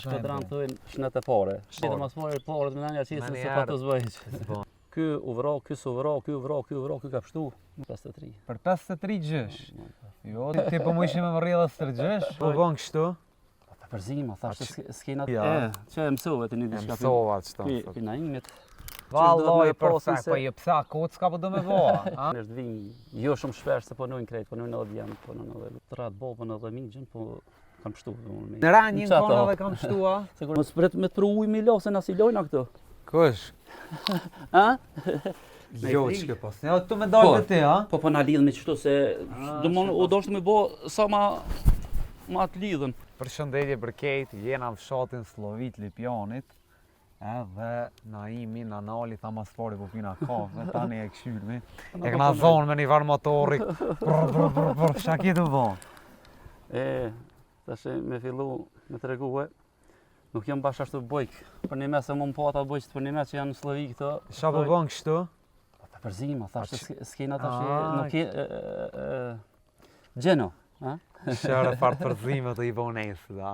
Shkodran thojnë shnet e pare. Shtetër mas pare të menja qesën se pa të zbëjq. Ky u vro, ky s'u vro, ky u vro, ky ka pështu. 53. Për 53 gjësh? Jo, ti po më ishim e më rrjedhë së tërgjësh? Po bon kështu? Për përzima, thashtë s'kena të... që e mësove të një diçka. Mësova që ta. Pina imit. Valloj, perfekt, po je psa kocka po do me voa. Nështë vijnë, jo shumë shpesh se po nujnë krejt, po nujnë edhe djemë, po nujnë edhe të ratë bobën edhe migjën, po kanë pështu. Në ranjin kona dhe kanë pështua? Më spret me të pru ujë mi lo, se nësi lojna këtu. Kush? Ha? Jo, që ke pas. Ja, të me dalë të ti, ha? Po na lidhën me qështu se... U do shtë me bo sa ma të lidhën. Përshëndetje për Kate, jena në fshatin Slovit Lipjanit. Edhe Naimi, Nanali, tha mas pari po pina kafe, tani e këshyrmi. E këna zonë me një varë motori, qa ki të bo? Tash me fillu me të reguhe, nuk jam bash ashtu bojk, për një mes e më po ata bojqët për një mes që janë në Slovi këto. Qa po bon kështu? Për përzima, thashtë s'kena tash nuk je... Gjeno, ha? Shërë farë përzime të i bon esë, da.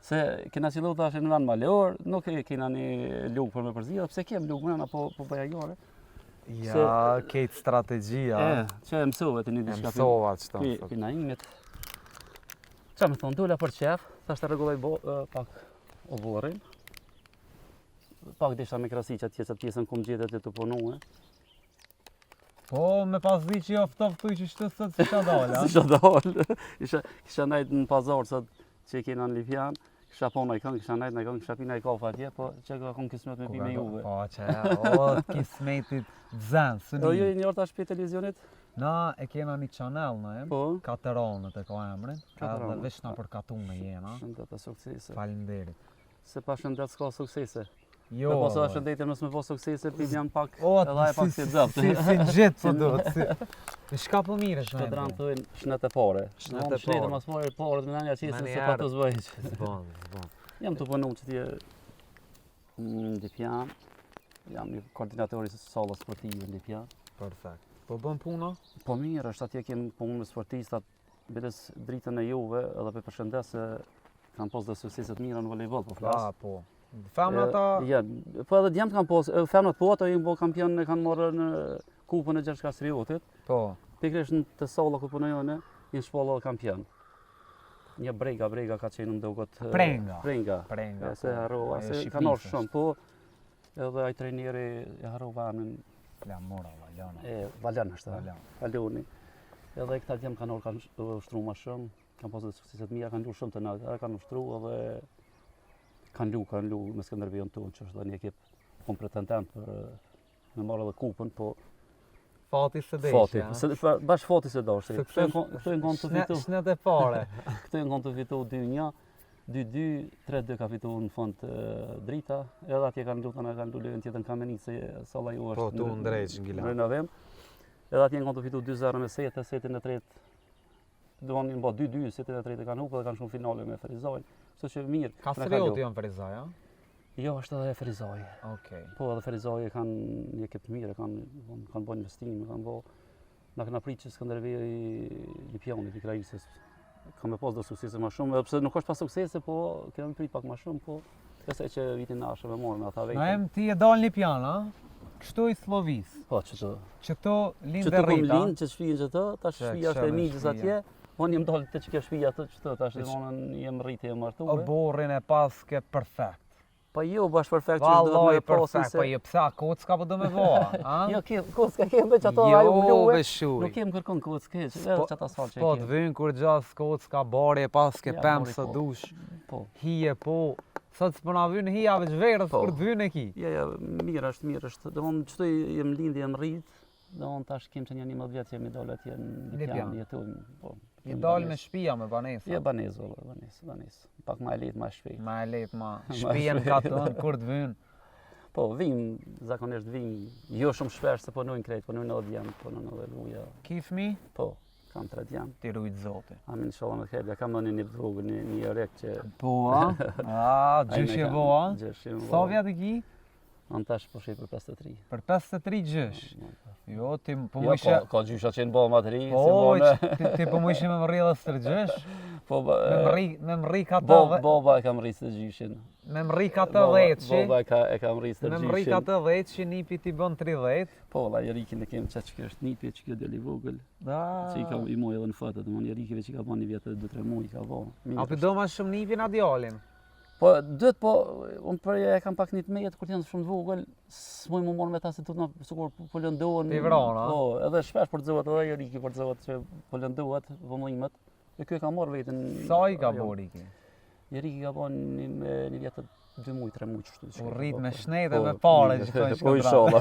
Se kena qilu tash në vend malor, nuk kena një lukë për me përzia, pse kem lukë mëna po bëja jore. Ja, kejtë strategjia. Që e mësove të një diçka. Mësova që ta. Pina imit. Qa me thonë, dula për qef, thashtë të regulloj pak o borin. Pak disha me krasi që atje që pjesën kum gjetet e të punu. Po, me pas di që jo ftoftuj që shtë sot si qa dalë, Si qa dalë. Kisha najtë në pazar sot që kena në Lipjan, kisha pona i kënë, kisha najtë në kënë, kisha pina i kafe atje, po që ka kom kismet me pi me juve. Po, që kismetit dzënë, së një. Jo, një orë tash për televizionit? Na e kena një channel në em, Kateronët e ka emrin, edhe veç na për katune jena. Shëndet e suksese. Falimderit. Se pa shëndet s'ka suksese. Jo. Me posa shëndetim nësë me po suksese, pim jam pak, edhe e pak si dëpt. Si gjithë po do, shka po mire shme? Shkodran thojnë shnet e pare. Shnetë mas pare të menja qesën se pa të zbëjq. Zbon. Jam të punu që tje në Lipjan, jam një koordinatori sala sportive në Lipjan. Perfekt. Po bën puna? Po mirë, është atje kemë punë me sportistat, biles dritën e juve edhe për përshëndes se kanë pos dhe sukseset mira në volejbol, po flasë. Po. Femnat ta... Ja, po edhe djemë kanë pos, femnat po ato ju bo kampion e kanë morë në kupën e Gjershkastriotit. Po. Pikrish në të sola ku punojone, një shpolla dhe kampion. Një brega ka qenë në dogot... Prenga. Se harrova, se kanë orë shumë, po edhe aj trejneri e harrova në... Valjana është, Valjoni. Edhe këta djemë kanë orë kanë ushtru ma shumë, kanë posë dhe sukseset mija, kanë lu shumë të nalë, kanë ushtru edhe kanë lu në Skënderbejon tonë, që është dhe një ekip kom pretendent për me marrë edhe kupën, po... Fati se deshja. Bash fati se deshja. Këto e ngon të fitu... Shnet e pare. Këto e ngon të fitu 2-1, 2-2, 3-2 ka fitu në fund drita, edhe atje kanë lu lejën tjetën Kamenic, se sala ju është... Po, tu në drejtë në Gila. Edhe atje ngon të fitu 2-0 me setin e tretë, do një mba 2-2, setin e tretë kanë hupë dhe kanë shumë finale me Ferizaj. So që mirë... Kastrioti janë Ferizaj, a? Jo, është edhe Ferizaj. Po, edhe Ferizaj kanë një ekip të mirë, kanë bo investime, kanë bo... Na këna pritë që Skënderbej i Lipjanit, i Krajisës. Kam me pas dhe suksese ma shumë, edhe pse nuk është pas suksese, po kena me pritë pak ma shumë, po... Këse që vitin nashë me morë me ata vejtë. Na em ti e dal Lipjan, a? Kështu i Slovis? Po, qëto. Qëto lind dhe rrita? Qëto kom lind, që shpijen qëto, ta shpija është e migjës atje. Unë jem dalë të që kjo shpija të qëto, ta është jem rritë e martuve. O borin e paske perfekt. Pa jo, bash perfekt që do me posin se... Pa jo, pësa, kocka po do me voa, a? Jo, kocka kemë që ato aju bluë. Nuk kemë kërkon kocka, që ato asfalt që e kemë. Po, të vynë kur gjas kocka, bari e paske pëmë së dush, hije po. Sot s'po na vynë hija veç verës kur të vynë e ki. Ja, mirë është. Dhe më qëto jem lindi, jem rritë. Dhe unë tash kemë që një 11 vjetë jemi dole atje në Lipjan, jetujmë. I dalë me shpia me banesa? Ja, banesë. Pak ma e letë, ma shpej. Ma e letë, ma shpijen ka të në kur të vynë? Po, vim, zakonisht vim, jo shumë shpesh se po nujnë krejt, po nujnë edhe djemë, po nujnë edhe luja. Ki fmi? Po, kam 3 djemë. Ti rujtë zoti. Amin shala me khebja, kam në një vogë, një rek që... Po, a? Gjëshje vo, a? Sa vjetë i ki? Anë tash po shej për 53. Për 53 gjësh? Jo, ti po më ishe... Ka gjysha që në bëmë atëri, po, ti po më ishe me më rrjedhë së tërgjësh? Po, me mri ka të dhe... Baba e kam rrisë të gjyshin. Me mri ka të dhejtë Baba e kam rrisë të gjyshin. Me mri ka të dhejtë që nipi ti bën 30. Po, la Jerikin e kemë që kjo është nipi, që kjo djeli vogël. Që i ka i moj edhe në fatë, dhe mon Jerikive që ka ban një vjetë 2-3 muj, ka ban. A për do ma shumë nipin a djalin? Po, dytë, po, unë për e kam pak një të mejet, kur t'janë shumë të vogël, s'moj më morë me ta se të të sikur po lëndohen. Pi vrana? Po, edhe shpesh për të zëvat, edhe Jeriki për të zëvat që po lëndohet, vëmëllimet. E kjo e ka marrë vetën... Sa i ka bo Riki? Jeriki ka ban një vjetë 2 muj, 3 muj qështu. U rrit me shnete me pare që të Po i shola,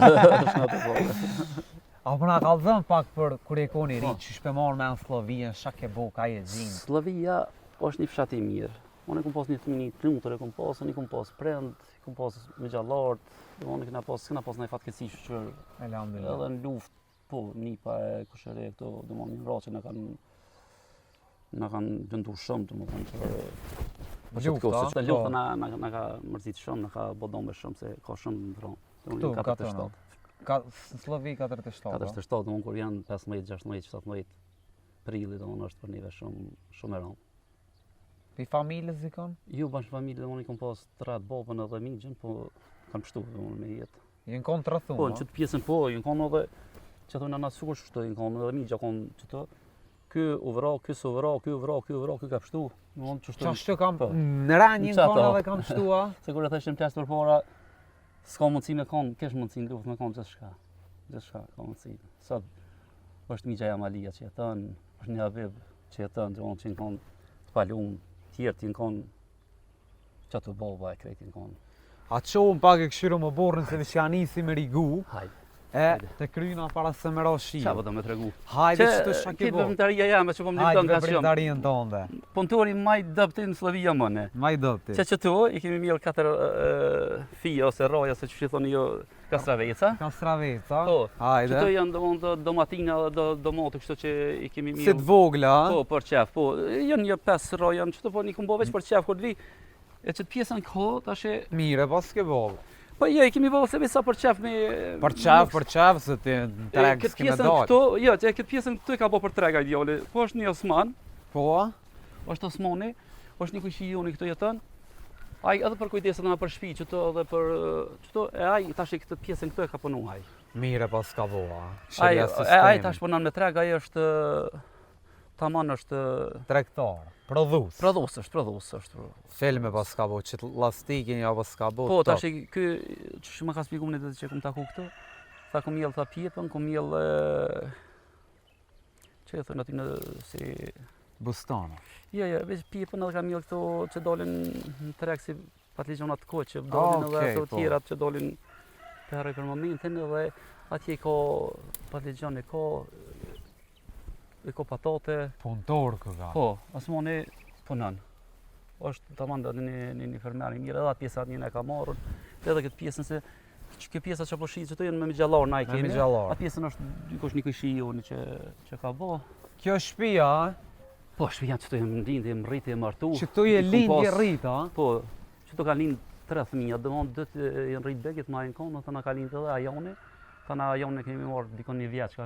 A përna ka dhëmë pak për kur e koni rritë, që shpe marrë me në Slovija, shak e bo, ka e gjinë? Slovija është një fshat i mirë. Unë e kom pas një fëmini të lumtur, e kom pas, unë i kom pas prend, i kom pas me gjallart, unë s'kena pas një fatkeqësi shqyr. Elhamdulillah. Edhe në luft, po, nipa e kushëre këto, do më një rraqe na kanë dëndur shumë, do më thënë për Lufta? Të lufta na ka mërzit shumë, na ka bodome shumë, se ka shumë në vronë. Këtu, 47. Slovi 47. 47, do më kur janë 15, 16, 17 prilli, do më është për njëve shumë e rëndë. Pi familjes i kanë? Jo, bashkë familje, dhe unë i kom pas të ratë babën edhe migjen, po kanë pështu dhe unë me jetë. Jenë konë të rëthumë? Po, në qëtë pjesën po, jenë konë edhe, që të në nasukur shtu, jenë konë edhe migja konë që të, ky u vra, ky s'u vra, ky u vra, ky ka pështu. Qashtu kam, në ranjin konë edhe kam pështua? Se kur e thështim test për para, s'ka mundësi me konë, kesh mundësi në luft me konë gjithë shka ka mundësi. Sot, është migja Jamalia që jetën, është një Habib që jetën, që jenë konë të palun, tjerë t'jën konë që të baba e krejt t'jën konë. A qohën pak e këshyru më borën se dhe që janë isi me rigu, Hajde. Të kryna para se me ra shio. Qa po do me tregu? Hajde që të shake bo. Kitë vëmëtaria jame që po më Hajde lidon ka shumë. vëmëtarien tonë. Puntori maj dëpti në Slovija mëne. Maj dëpti. Që tu, i kemi mjellë 4 fija ose roja, se që thoni jo kastraveca. Kastraveca? Po, hajde. Që tu janë domatina dhe domatë, kështu që i kemi mjellë. Si të vogla? Po, për qef, po. Janë një 5 roja, që tu po një kumbo veç për qef, kur të vi. E që të pjesën ko, tashe... Mire, pas ke bo. Po jo, i kemi bëllë se sa për qef me... Për qef, se ti në treg s'kime dalë. Jo, këtë pjesën këtu e ka bo për trega ideale. Po është një Osman. Po? është Osmani, është një kushijoni këtu jetën. Ai edhe për kujdeset nga për shtëpi, çto edhe për çto e ai tash këtë pjesën këtu e ka punu ai. Mire pas ka voa. Ai tash punon me treg, ai është tamam është tregtar, prodhues. Prodhues është. Filme pas ka bo, që lastikin ja pas ka bo. Po tash ky që më ka shpjeguar ne që kum taku këtu. Tha kum jell tha pjepën, kum jell që thonë aty në si bustana. Jo, veç pjepën edhe kam jell këto që dolin në treg si patligjona të kohë që dolin edhe ato të tjera që dolin për momentin edhe atje ka patligjon e ka patate. Punëtor këga. Po, Osmani punon. Është tamam një fermer i mirë, edhe atë pjesë një e ka marrur. Edhe këtë pjesën se kjo pjesa që po shih që janë me migjallar na i kemi. Atë pjesën është dikush një kushijoni që ka bë. Kjo shtëpia, po shtëpia që të jem lindje, më rriti, më martu. Që tu je lindje rrit, a? Po, që tu ka lind 3 fëmijë, domon 2 janë rrit begit më ajnë konë, thëna ka lind edhe ajoni. Thëna ajoni kemi marrë dikon një vjeç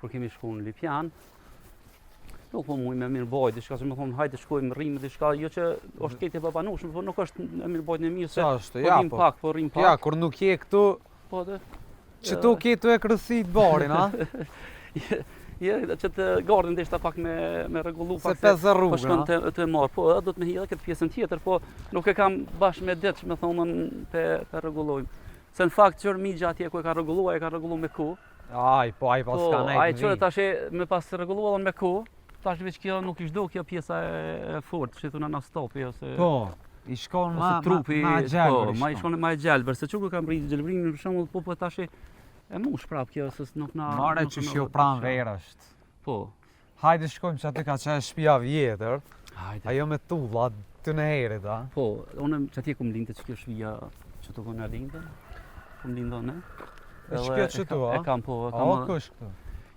kur kemi shku në Lipjan. Nuk po muj me mirë bajt, diçka që më thonë hajde shkojmë rrimë diçka, jo që është ketë e babanushme, po nuk është e mirë bajt në mirë se po rrim pak. Ja, kur nuk je këtu, po dhe. Që tu ketu e kërësit barin, a? Ja, që të gardin dhe ishta pak me regullu pak se pezë rrugën, po shkon të marë, po edhe do të me hidhe këtë pjesën tjetër, po nuk e kam bashkë me ditë që me thonën për regullojmë. Se në fakt qërë migja atje ku e ka regullu me ku. Ai pas ka nejtë ai qërë tashe me pas regullu edhe me ku, tash veç kjo nuk ishdo kjo pjesa e fort, që thuna na stopi ose... Po, i shkon ma gjelbër. Po, ma i shkon ma gjelbër, se që ku kam rritë gjelbërinë në shumë, po tash e mush prap kjo, se nuk na... Mare që shjo pran verë është. Po. Hajde shkojmë që aty ka qenë shtëpia vjetër. Hajde. Ajo me tulla, të në herit, a? Po, unë që atje kum lindë që kjo shtëpia që të kënë lindë. Kum lindë ne. E që kjo që tu, a? E kam po, e kam... A, o kësh këtu?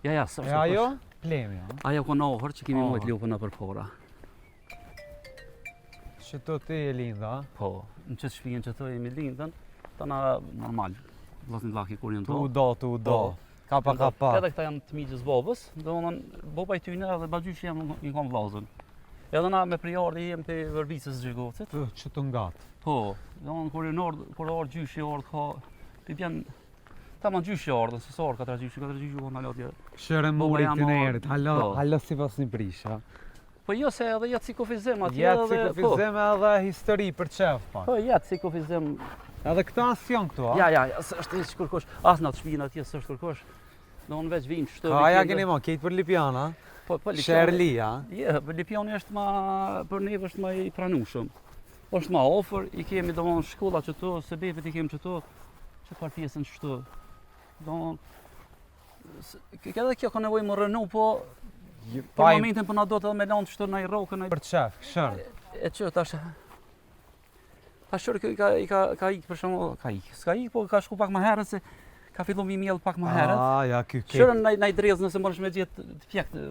Ja, së e ajo? Plemi, a? Ajo ko në ohër që kemi mojtë lupën në përpora. Që tu ti e lindë, a? Po, në qëtë shpijen që tu jemi lindën, të na normal, vlasni laki kur njën to. Tu do, kapa. Edhe këta janë të migjës babës, dhe onë baba i tyne edhe bagjysh jam një kom vlazën. Edhe na me prijardi jem të vërbicës Gjegocit. Që të ngatë. Po, kur orë gjyshi orë ka, të bjen, ta ma gjyshi orë, dhe së orë katër gjyshi orë në lotje. Shërë muri të nerit, halo si pas një prisha. Po jo se edhe jetë si kufizim atje jetë si kufizim edhe histori për qef, pa. Po jetë si kufizim. Edhe këta as janë këtu, a? Ja, së është hiç kërkosh, as në të shpinë atje së është kërkosh. Do në veç vinë qëto. Ka ja keni ma, kejtë për Lipjana? Po Sherli, a? Je, Lipjani është ma, për neve është ma i pranushëm. është ma ofër, i kemi do në shkolla qëto, se bebet i kemi qëto, që par pjesën qëto. Edhe kjo ka nevoj më rënu, po për momentin për na do të edhe me lanë qëto në i rokën. Për qef, shërë. E që, tash shërë i ka ikë për shumë, s'ka ikë, po ka shku pak më herët, se ka fillu mi mjellë pak më herët. Ja, kjo ke. Shërën na i drezë nëse mërësh me gjithë të pjekë.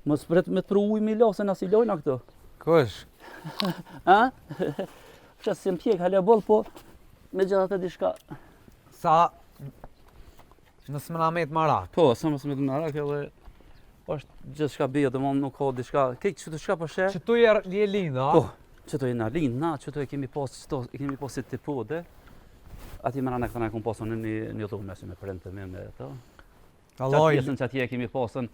Mos pret me të pru ujë mi lo, se na si lojna këto. Kush? A? Që si më pjekë halja boll, po me gjithë atë dishka. Sa nësë më na met marak. Po, sa mësë me të marak edhe është gjithë shka bje, dhe nuk ka dishka. Kejtë që të shka për shë? Qëtu je linë, a? Po, qëtu e na linë, na, qëtu e kemi posit të pode. Ati më rana këta na e kom posën në një dhume, si me prente me to. Qatë pjesën që atje e kemi posën,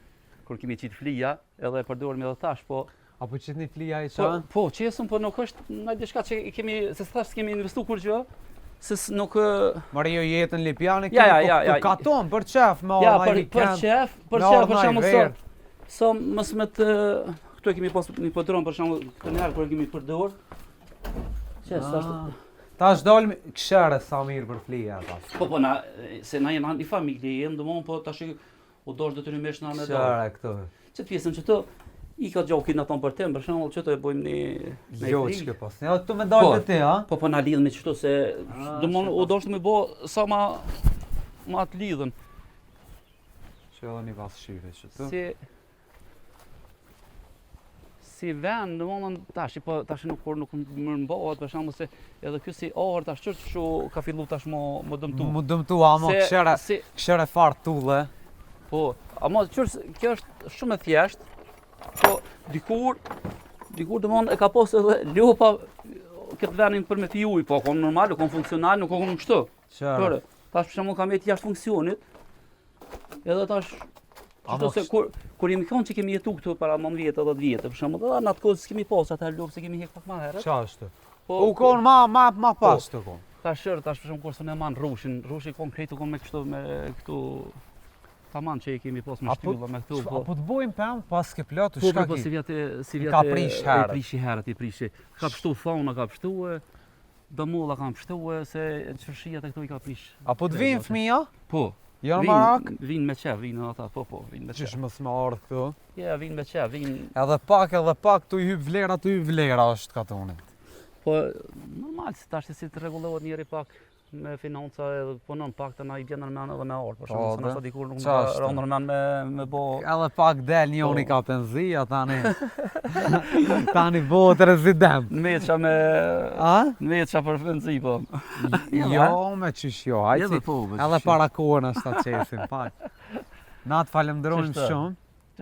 kur kemi qitë flija, edhe e përdojrëm edhe tash, po... Apo qitë një flija i qa? Po, qesëm, po nuk është në dishka që kemi, se thash s'kemi investu kur gjë, se nuk... Mare jo jetën Lipjani, ja, për katon, për qef, me orë i weekend, për shembull, sa mësë me të... Këtu e kemi pas një përdojrëm, për shembull, këtë njerë kur e kemi përdojrë, qes, tash... Tash dolmi këshere sa mirë për flija, tash. Po, se na jenë një familje, jenë dëmonë, po tash u dosh detyrimisht na me dorë. Qëre këto. Qëtë pjesën që të i ka gjokin aton për tem, për shembull që të e bojmë një Gjoqë pas. Ja, këtu me dalë të ti, a? Po na lidhën me qëto se dëmonë u dosh të me bo sa ma të lidhën. Që edhe një pas shire që të. Si vend, dëmonë tash nuk më mbohet, për shembull se edhe ky si orë tash që ka fillu tash më dëmtu. Më dëmtu, ama këshere farë tulle. Po, ama kjo është shumë e thjeshtë, po dikur dëmonë e ka posë edhe ljopa këtë venin për me t'i ujë, po kom normal, kom funksional, nuk kom kështu. Qërë? Tash për shembull kam jetë jashtë funksionit, edhe tash qëto se kur jemi konë që kemi jetu këtu para 9 vjetë, 10 vjetë, për shembull, edhe në atë kohë s'kemi posë atë ljopë se kemi hek pak ma herët. Qa është? U konë ma pas të konë? Tash për shembull kur së ne manë rushi konkretu konë me këtu taman që i kemi posë me shtylla me këtu. Apo të bojmë pëmë pas ke platu, shka ki? Po, si vjetë ka prish herët. I prishi. Ka pështu fauna, ka pështu, dëmulla ka pështu, se qërshijat e këtu i ka prish. Apo të vinë fëmija? Po. Janë marak? Vinë me qef, vinë ata, po, vinë me qef. Qysh mësë me ardhë këtu? Ja, vinë me qef, vinë... Edhe pak, tu i hyp vlera është katonit. Po, normal, tash si të regulohet njeri pak me financa edhe punon pak të na i bjen nërmen edhe me orë, për shumë, se nësa dikur nuk në nërmen me bo... Edhe pak del njoni ka penzia, tani botë rezident. Në veqa me... A? Në veqa për penzi, po. Jo, me qysh jo, hajci, edhe para kohën është ta qesin, pak. Na të falemderojmë shumë.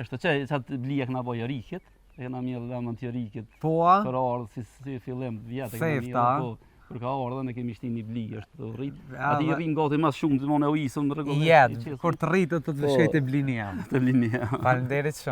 Qështë që atë blija këna bojë rikit, e këna mjellë vëmën të rikit. Po, a? Për ardhë, si fillim vjetë e këna mjellë, kur ka ardhë ne kemi shtin një bli, është të rritë. Ati i rrinë gati mas shumë të mone u isëm në rëgullet. Jetë, kur të rritë të të shkejt e blini jam. Të blini jam. Falemderit shumë.